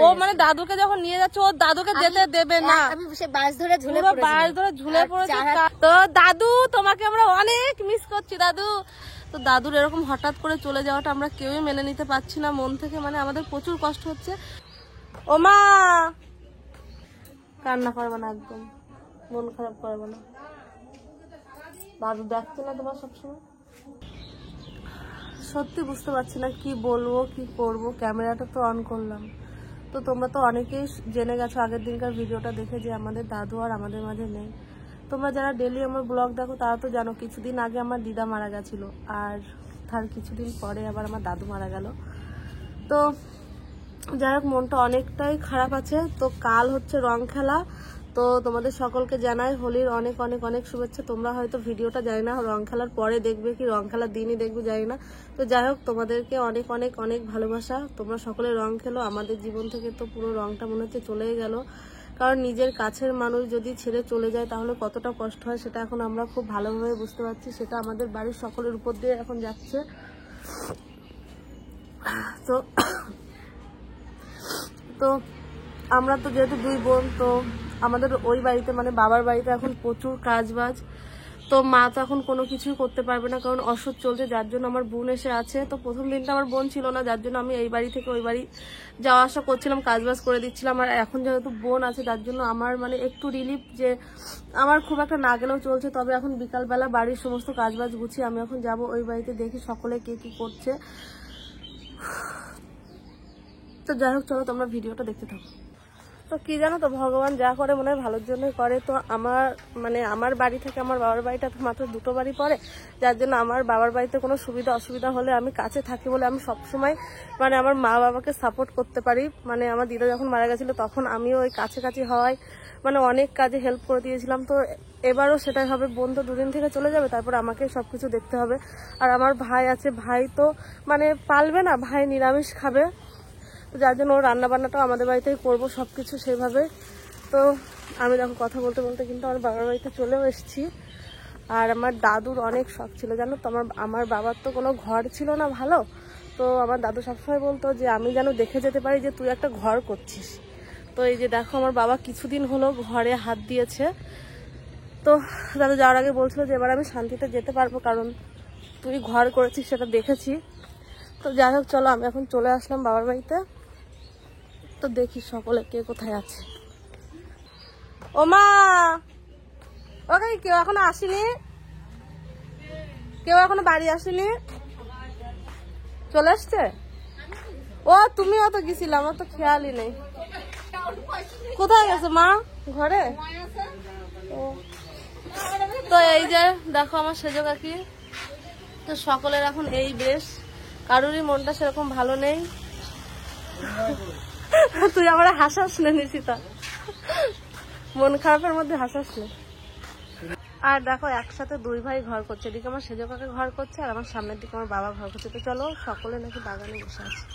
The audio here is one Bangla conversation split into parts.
ও মানে দাদুকে যখন নিয়ে যাচ্ছে ওর দাদুকে যেতে দেবে না, আমি সে বাস ধরে ঝুলে পড়েছে। তো দাদু তোমাকে আমরা অনেক মিস করছি দাদু। তো দাদুর এরকম হঠাৎ করে চলে যাওয়াটা আমরা কেউই মেনে নিতে পারছি না মন থেকে, মানে আমাদের প্রচুর কষ্ট হচ্ছে। ও মা কান্না করবে না, একদম মন খারাপ করবে না। দাদু দেখছে না তোমার সবসময়। সত্যি বুঝতে পারছি না কি বলবো কি করব। ক্যামেরাটা তো অন করলাম, তো তোমরা তো অনেকেই জেনে গেছো আগের দিনকার ভিডিওটা দেখে যে আমাদের দাদু আর আমাদের মাঝে নেই। তোমরা যারা ডেলি আমার ব্লগ দেখো তারা তো জানো কিছুদিন আগে আমার দিদা মারা গেছিলো, আর তার কিছুদিন পরে আবার আমার দাদু মারা গেল। তো যাই হোক মনটা অনেকটাই খারাপ আছে। তো কাল হচ্ছে রং খেলা, তো তোমাদের সকলকে জানাই হোলির অনেক অনেক অনেক শুভেচ্ছা। তোমরা হয়তো ভিডিওটা জানি না রং খেলার পরে দেখবে কি রং খেলার দিনই দেখবে জানি না। তো যাই হোক তোমাদেরকে অনেক অনেক অনেক ভালোবাসা। তোমরা সকলে রং খেলো। আমাদের জীবন থেকে তো পুরো রংটা মনে হচ্ছে চলেই গেল, কারণ নিজের কাছের মানুষ যদি ছেড়ে চলে যায় তাহলে কতটা কষ্ট হয় সেটা এখন আমরা খুব ভালোভাবে বুঝতে পারছি। সেটা আমাদের বাড়ির সকলের উপর দিয়ে এখন যাচ্ছে। তো তো আমরা তো যেহেতু দুই বোন, তো আমাদের ওই বাড়িতে মানে বাবার বাড়িতে এখন প্রচুর কাজবাজ। তো মা তো এখন কোনো কিছুই করতে পারবে না, কারণ অসুখ চলছে, যার জন্য আমার বোন এসে আছে। তো প্রথম দিনটা আমার বোন ছিল না, যার জন্য আমি এই বাড়ি থেকে ওই বাড়ি যাওয়া আসা করছিলাম, কাজবাজ করে দিচ্ছিলাম। আর এখন যেহেতু বোন আছে যার জন্য আমার মানে একটু রিলিফ, যে আমার খুব একটা না গেলেও চলছে। তবে এখন বিকালবেলা বাড়ির সমস্ত কাজবাজ গুছিয়ে আমি এখন যাব ওই বাড়িতে, দেখি সকলে কে কি করছে। তো যাই হোক চলো তোমরা ভিডিওটা দেখতে থাকো। তো কি জানো তো, ভগবান যা করে মনে হয় ভালোর জন্যই করে। তো আমার মানে আমার বাড়ি থেকে আমার বাবার বাড়িটা তো মাত্র 2টো বাড়ি পড়ে, যার জন্য আমার বাবার বাড়িতে কোনো সুবিধা অসুবিধা হলে আমি কাছে থাকি বলে আমি সবসময় মানে আমার মা বাবাকে সাপোর্ট করতে পারি। মানে আমার দিদা যখন মারা গেছিলো তখন আমিও ওই কাছাকাছি হওয়ায় মানে অনেক কাজে হেল্প করে দিয়েছিলাম। তো এবারও সেটাই হবে। বোন তো 2 দিন থেকে চলে যাবে, তারপর আমাকে সবকিছু দেখতে হবে। আর আমার ভাই আছে, ভাই তো মানে পালবে না, ভাই নিরামিষ খাবে, তো যার জন্য ও রান্নাবান্নাটাও আমাদের বাড়িতেই করবো সবকিছু সেইভাবে। তো আমি দেখো কথা বলতে বলতে কিন্তু আমার বাবার বাড়িতে চলেও এসেছি। আর আমার দাদুর অনেক শখ ছিল জানো তো, আমার বাবার তো কোনো ঘর ছিল না ভালো। তো আমার দাদু সবসময় বলতো যে আমি যেন দেখে যেতে পারি যে তুই একটা ঘর করছিস। তো এই যে দেখো আমার বাবা কিছুদিন হলো ঘরে হাত দিয়েছে। তো দাদু যাওয়ার আগে বলছিল যে এবার আমি শান্তিতে যেতে পারবো, কারণ তুই ঘর করেছিস সেটা দেখেছি। তো যাই হোক চলো আমি এখন চলে আসলাম বাবার বাড়িতে। তো দেখি সকলে কে কোথায় আছে। ও মা ওকে কেউ এখনো আসেনি, কেউ এখনো বাড়ি আসেনি, চলে আসছে? ও তুমিও তো গেছিলে, আমার তো খেয়ালই নেই। কোথায় গেছে মা? ঘরে? তো এই যে দেখো আমার সেজো কাকি। তো সকলের এখন এই বেশ, কারোরই মনটা সেরকম ভালো নেই। তুই আমার হাসাস না নিশিতা, মন খারাপের মধ্যে হাসাস না। আর দেখো একসাথে 2 ভাই ঘর করছে, এদিকে আমার সেজো কাকা ঘর করছে আর আমার সামনের দিকে আমার বাবা ঘর করছে। তো চলো সকলে নাকি বাগানে বসে আছে।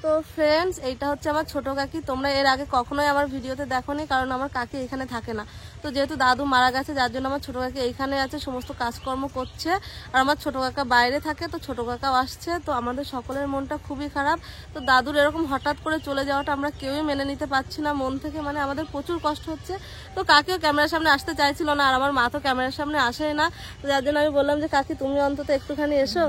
তো ফ্রেন্ডস এইটা হচ্ছে আমার ছোট কাকি। তোমরা এর আগে কখনোই আমার ভিডিওতে দেখোনি, কারণ আমার কাকি এখানে থাকে না। তো যেহেতু দাদু মারা গেছে যার জন্য আমার ছোট কাকি এইখানে আছে, সমস্ত কাজকর্ম করছে। আর আমার ছোট কাকা বাইরে থাকে, তো ছোট কাকাও আসছে। তো আমাদের সকলের মনটা খুবই খারাপ। তো দাদুর এরকম হঠাৎ করে চলে যাওয়াটা আমরা কেউই মেনে নিতে পারছি না মন থেকে, মানে আমাদের প্রচুর কষ্ট হচ্ছে। তো কাকিও ক্যামেরার সামনে আসতে চাইছিল না, আর আমার মা তো ক্যামেরার সামনে আসেই না। তো যার জন্য আমি বললাম যে কাকি তুমি অন্তত একটুখানি এসো।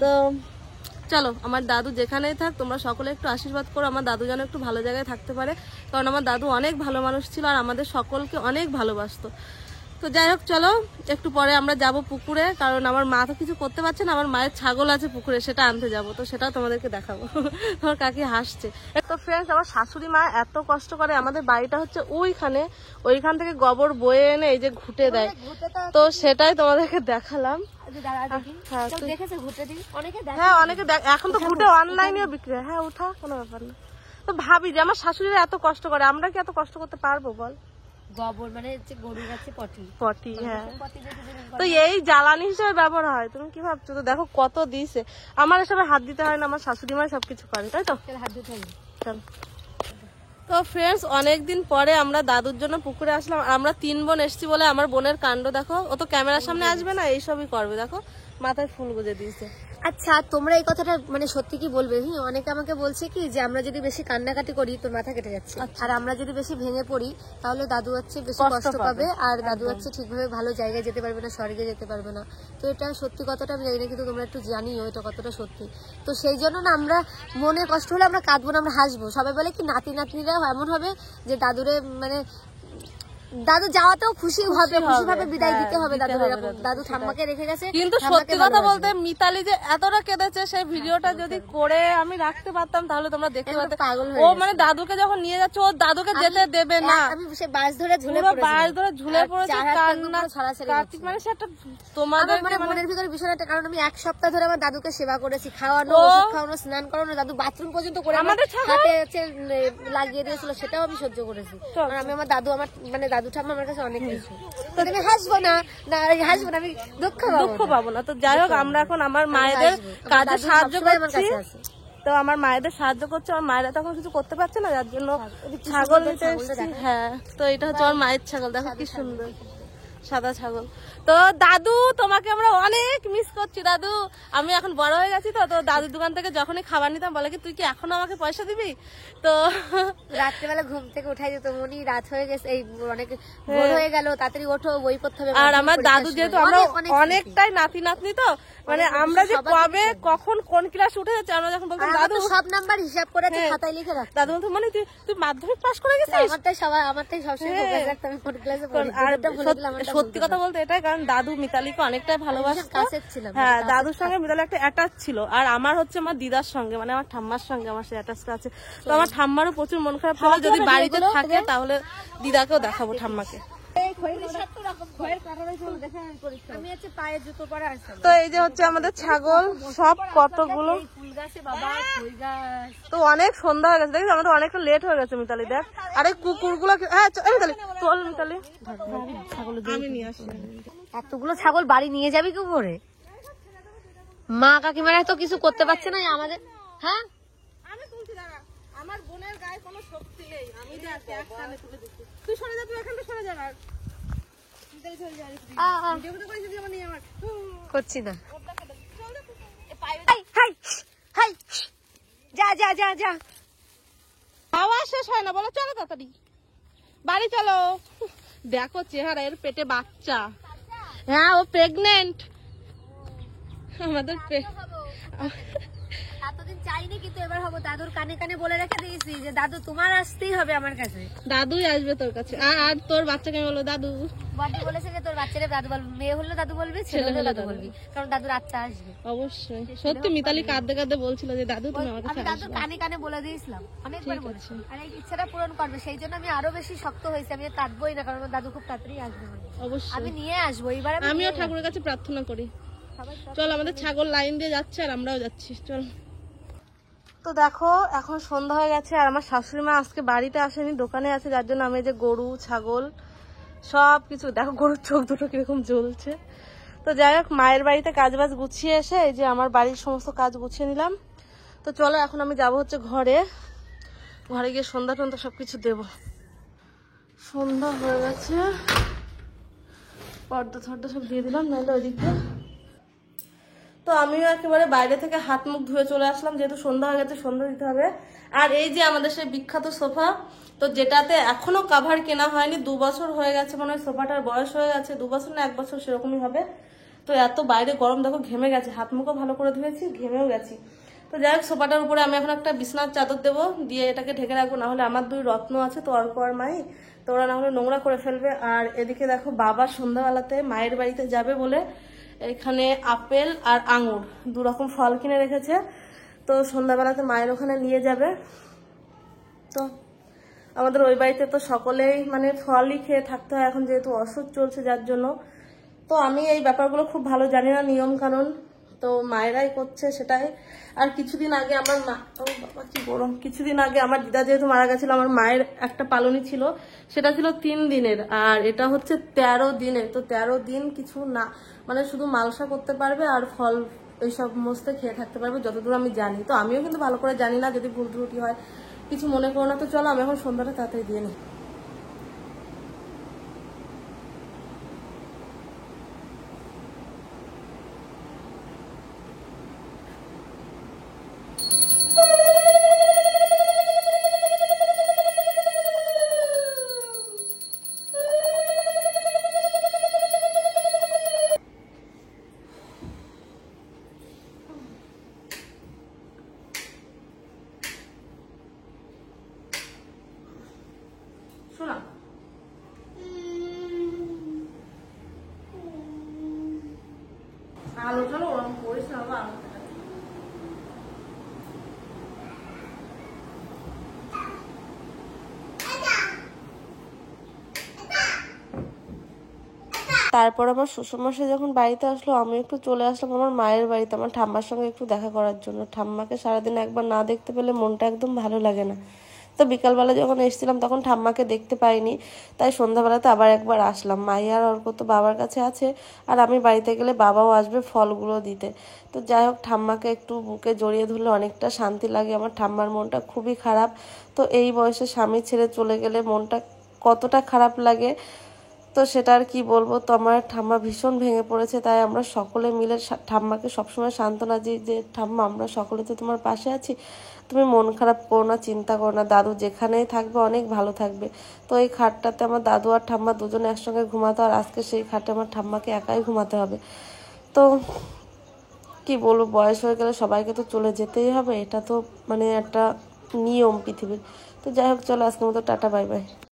তো চলো আমার দাদু যেখানেই থাক তোমরা সকলে একটু আশীর্বাদ করো আমার দাদু যেন একটু ভালো জায়গায় থাকতে পারে, কারণ আমার দাদু অনেক ভালো মানুষ ছিল আর আমাদের সকলকে অনেক ভালোবাসতো। তো যাই হোক চলো একটু পরে আমরা যাব পুকুরে, কারণ আমার মা তো কিছু করতে পারছে না, আমার মায়ের ছাগল আছে পুকুরে, সেটা আনতে যাব। তো সেটা তোমাদেরকে দেখাবো। আমার কাকি হাসছে। তো ফ্রেন্ডস আমার শাশুড়ি মা এত কষ্ট করে, আমাদের বাড়িটা হচ্ছে ওইখান থেকে গোবর বয়ে এনে এই যে ঘুটে দেয়। তো সেটাই তোমাদেরকে দেখালাম। হ্যাঁ অনেকে এখন তো ঘুটে অনলাইনেও বিক্রি হয়। হ্যাঁ উঠা কোনো ব্যাপার না। তো ভাবি যে আমার শাশুড়িরা এত কষ্ট করে, আমরা কি এত কষ্ট করতে পারবো বল? গোবর মানে হচ্ছে গরুর কাছে পটি। হ্যাঁ তো এই জ্বালানি হিসেবে ব্যবহার হয়। তুমি কি ভাবছো? তো দেখো কত দিয়েছে। আমার এসবে হাত দিতে হয় না, আমার শাশুড়ি মা সবকিছু করে, তাই তো? হাত দিতে হয়। চল। তো ফ্রেন্ডস অনেকদিন পরে আমরা দাদুর জন্য পুকুরে আসলাম। আমরা 3 বোন এসেছি বলে আমার বোনের কাণ্ড দেখো, ও তো ক্যামেরার সামনে আসবে না, এইসবই করবে। দেখো মাথায় ফুল গুজে দিয়েছে। আচ্ছা তোমরা এই কথাটা মানে সত্যি কি বলবে? হ্যাঁ, অনেকে আমাকে বলছে কি যে আমরা যদি বেশি কান্নাকাটি করি তোর মাথা কেটে যাচ্ছে, আর আমরা যদি বেশি ভেঙে পড়ি তাহলে দাদু হচ্ছে বেশি কষ্ট পাবে, আর দাদু হচ্ছে ঠিকভাবে ভালো জায়গায় যেতে পারবে না, স্বর্গে যেতে পারবে না। তো এটা সত্যি কথাটা আমি জানি না, কিন্তু তোমরা একটু জানিও এটা কতটা সত্যি। তো সেই জন্য না আমরা মনে কষ্ট হলে আমরা কাঁদবো না, আমরা হাসবো। সবাই বলে কি নাতি নাতনিরা এমন হবে যে দাদুরে মানে দাদু যাওয়াতেও খুশি হবে, খুশি ভাবে বিদায় দিতে হবে দাদুর, এরকম দাদু ঠাম্মাকে রেখে গেছে। কিন্তু সত্যি কথা বলতে মিতালি যে এতটা কেঁদেছে সেই ভিডিওটা যদি করে আমি রাখতে পারতাম তাহলে তোমরা দেখতে পারতে। ও মানে দাদুকে যখন নিয়ে যাচ্ছে ও দাদুকে যেতে দেবে না, আমি সে বাস ধরে ঝুলে পুরো বাস ধরে ঝুলে পড়েছে, কান্না কার্তিক মানে সেটা তোমাদের মানে মনের ভিতরে বিষয়টা। কারণ আমি 1 সপ্তাহ ধরে আমার দাদুকে সেবা করেছি, খাওয়ানো, ওষুধ খাওয়ানো, স্নান করানো, দাদু বাথরুম পর্যন্ত করে আমাদের হাতে হচ্ছে লাগিয়ে দিয়েছিল, সেটাও আমি সহ্য করেছি। আর আমি আমার দাদু আমার মানে দাদু ঠাম্মা আমার কাছে অনেক কিছু। তো আমি হাসবো না, হাসবো না, আমি দুঃখ পাবো না। তো যাই হোক আমরা এখন আমার মায়েদের কাজে সাহায্য করছি, তো আমার মায়েদের সাহায্য করছে। আমার মায়েরা তখন কিছু করতে পারছে না, যার জন্য ছাগল নিতে এসেছি। হ্যাঁ, তো এটা হচ্ছে আমার মায়ের ছাগল, দেখো কি সুন্দর সাদা ছাগল। তো দাদু তোমাকে আমরা অনেক মিস করছি দাদু। আমি এখন বড় হয়ে গেছি, তো দাদুর দোকান থেকে যখনই খাবার নিতাম বলে কি তুই কি এখনো আমাকে পয়সা দিবি? তো রাত্রেবেলা ঘুম থেকে উঠাই যেত, মনি রাত হয়ে গেছে, এই অনেক ভোর হয়ে গেল, তাড়াতাড়ি ওঠো, বই পড়তে হবে। আর আমার দাদু যেহেতু আমরা অনেকটাই নাতি নাতনি, তো মানে আমরা যে কবে কখন কোন ক্লাস উঠে যাচ্ছে আমরা যখন বলতাম দাদু সব নাম্বার হিসাব করে খাতায় লিখে রাখ। দাদু বলতো মানে তুই মাধ্যমিক পাস করে গেছিস? আমারটাই সবসময় ফোকাস রাখতাম আমি কোন ক্লাসে পড়ি। আর সত্যি কথা বলতে এটাই, কারণ দাদু মিতালিকে অনেকটাই ভালোবাসতো। হ্যাঁ, দাদুর সঙ্গে মিতালি একটা অ্যাটাচ ছিল, আর আমার হচ্ছে আমার দিদার সঙ্গে মানে আমার ঠাম্মার সঙ্গে আমার সেই অ্যাটাচটা আছে। তো আমার ঠাম্মারও প্রচুর মন খারাপ হলো, যদি বাড়িতে থাকে তাহলে দিদাকেও দেখাবো ঠাম্মাকে। তো এই যে হচ্ছে আমাদের ছাগল সব কতগুলো, তো অনেক সন্ধ্যা হয়ে গেছে, দেখি আমাদের অনেকটা লেট হয়ে গেছে মিতালি দেখ। আর এই কুকুরগুলো, হ্যাঁ মিতালি চল, মিতালি আমি নিয়ে আসি। এতগুলো ছাগল বাড়ি নিয়ে যাবি কি করে? মা কাকিমারা তো কিছু করতে পারছে না আমাদের। হ্যাঁ আমি তুলছি, দাঁড়া, আমার বোনের গায়ে কোনো শক্তি নেই, আমি যে আজকে এক টানে তুলে দিচ্ছি। তুই সরে যা, তুই এখান থেকে সরে যা। করছি না, খাওয়া শেষ হয় না বলো, চলো তাড়াতাড়ি বাড়ি চলো। দেখো চেহারা, এর পেটে বাচ্চা। হ্যাঁ, ও প্রেগনেন্ট। আমাদের এতদিন চাইনি কিন্তু এবার হবো। দাদুর কানে কানে বলে রেখে দিয়েছি যে দাদু তোমার আসতেই হবে আমার কাছে। দাদুই আসবে তোর কাছে। আর তোর বাচ্চাকে বলো দাদু। বাড়ি বলেছে যে তোর বাচ্চারা দাদু বলবে, মেয়ে হলে দাদু বলবি, ছেলে হলে দাদু বলবি, কারণ দাদুর আত্মা আসবে। অবশ্যই, সত্যি মিতালি কাঁদতে কাঁদতে বলছিল যে দাদু তুমি আমার কাছে আসবে। দাদুর কানে কানে বলে দিয়েছিলাম অনেকবার বলেছি, আর এই ইচ্ছাটা পূরণ করবে, সেই জন্য আমি আরো বেশি শক্ত হয়েছি। আমি কাঁদবোই না, কারণ দাদু খুব তাড়াতাড়ি আসবে। অবশ্যই আমি নিয়ে আসবো এবার। আমিও ঠাকুরের কাছে প্রার্থনা করি। চল, আমাদের ছাগল লাইন দিয়ে যাচ্ছে আর আমরাও যাচ্ছি, চল। তো দেখো এখন সন্ধ্যা হয়ে গেছে, আর আমার শাশুড়ি মা আজকে বাড়িতে আসেনি, দোকানে আছে, যার জন্য আমি যে গরু ছাগল সব কিছু দেখো, গরুর চোখ দুটো কিরকম জ্বলছে। তো যাই হোক, মায়ের বাড়িতে কাজ বাজ গুছিয়ে এসে এই যে আমার বাড়ির সমস্ত কাজ গুছিয়ে নিলাম। তো চলো এখন আমি যাব হচ্ছে ঘরে গিয়ে সন্ধ্যা টন্ধ্যা সবকিছু দেব। সন্ধ্যা হয়ে গেছে, পর্দা থর্দা সব দিয়ে দিলাম, নাহলে ওই দিক দিয়ে। তো আমিও একেবারে বাইরে থেকে হাত মুখ ধুয়ে চলে আসলাম, যেহেতু সন্ধ্যা হয়ে গেছে, সন্ধ্যা দিতে হবে। আর এই যে আমাদের সেই বিখ্যাত সোফা, তো যেটাতে এখনো কাভার কেনা হয়নি, 2 বছর হয়ে গেছে মনে হয়, সোফাটার বয়স হয়ে গেছে 2 বছর না 1 বছর সেরকমই হবে। তো এত বাইরে গরম দেখো, ঘেমে গেছে, হাত মুখও ভালো করে ধুয়েছি, ঘেমেও গেছি। তো যাই হোক, সোফাটার উপরে আমি এখন একটা বিছনার চাদর দেবো, দিয়ে এটাকে ঢেকে রাখবো, না হলে আমার 2 রত্ন আছে তো অর্ক আর মাই, তো ওরা না হলে নোংরা করে ফেলবে। আর এদিকে দেখো বাবা সন্ধ্যাবেলাতে মায়ের বাড়িতে যাবে বলে এখানে আপেল আর আঙুর 2 রকম ফল কিনে রেখেছে, তো সন্ধ্যাবেলাতে মায়ের ওখানে নিয়ে যাবে। তো আমাদের ওই বাড়িতে তো সকলেই মানে ফলই খেয়ে থাকতে হয় এখন, যেহেতু অসুখ চলছে যার জন্য। তো আমি এই ব্যাপারগুলো খুব ভালো জানি না, নিয়ম কানুন, তো মায়েরাই করছে সেটাই। আর কিছুদিন আগে আমার মা, ও বাবা কি গরম, কিছুদিন আগে আমার দিদা যেহেতু মারা গেছিল, আমার মায়ের একটা পালনি ছিল, সেটা ছিল 3 দিনের, আর এটা হচ্ছে 13 দিনের। তো 13 দিন কিছু না, মানে শুধু মালসা করতে পারবে আর ফল এইসব মস্তে খেয়ে থাকতে পারবে, যতদূর আমি জানি। তো আমিও কিন্তু ভালো করে জানি না, যদি ভুল ত্রুটি হয় কিছু মনে করো না। তো চলো আমি এখন সন্ধ্যাটা তাড়াতাড়ি দিয়ে নিই। শোনা আলো চলো ওরকম করিস না বাবা। তারপর আমার শ্বশুরমশাই যখন বাড়িতে আসলো আমি একটু চলে আসলাম আমার মায়ের বাড়িতে আমার ঠাম্মার সঙ্গে একটু দেখা করার জন্য। ঠাম্মাকে সারাদিন একবার না দেখতে পেলে মনটা একদম ভালো লাগে না। তো বিকালবেলা যখন এসেছিলাম তখন ঠাম্মাকে দেখতে পাইনি, তাই সন্ধ্যাবেলাতে আবার একবার আসলাম। মাই আর অর্ক তো বাবার কাছে আছে, আর আমি বাড়িতে গেলে বাবাও আসবে ফলগুলো দিতে। তো যাই হোক, ঠাম্মাকে একটু বুকে জড়িয়ে ধরলে অনেকটা শান্তি লাগে। আমার ঠাম্মার মনটা খুবই খারাপ। তো এই বয়সে স্বামী ছেড়ে চলে গেলে মনটা কতটা খারাপ লাগে তো সেটা আর কি বলবো। তো আমার ঠাম্মা ভীষণ ভেঙে পড়েছে, তাই আমরা সকলে মিলে ঠাম্মাকে সবসময় সান্ত্বনা দিই যে ঠাম্মা আমরা সকলে তো তোমার পাশে আছি, তুমি মন খারাপ করো না, চিন্তা করো না, দাদু যেখানেই থাকবে অনেক ভালো থাকবে। তো এই খাটটাতে আমার দাদু আর ঠাম্মা দুজনে একসঙ্গে ঘুমাতো, আর আজকে সেই খাটে আমার ঠাম্মাকে একাই ঘুমাতে হবে। তো কি বলবো, বয়স হয়ে গেলে সবাইকে তো চলে যেতেই হবে, এটা তো মানে একটা নিয়ম পৃথিবীর। তো যাই হোক, চলো আজকের মতো টাটা, বাই বাই।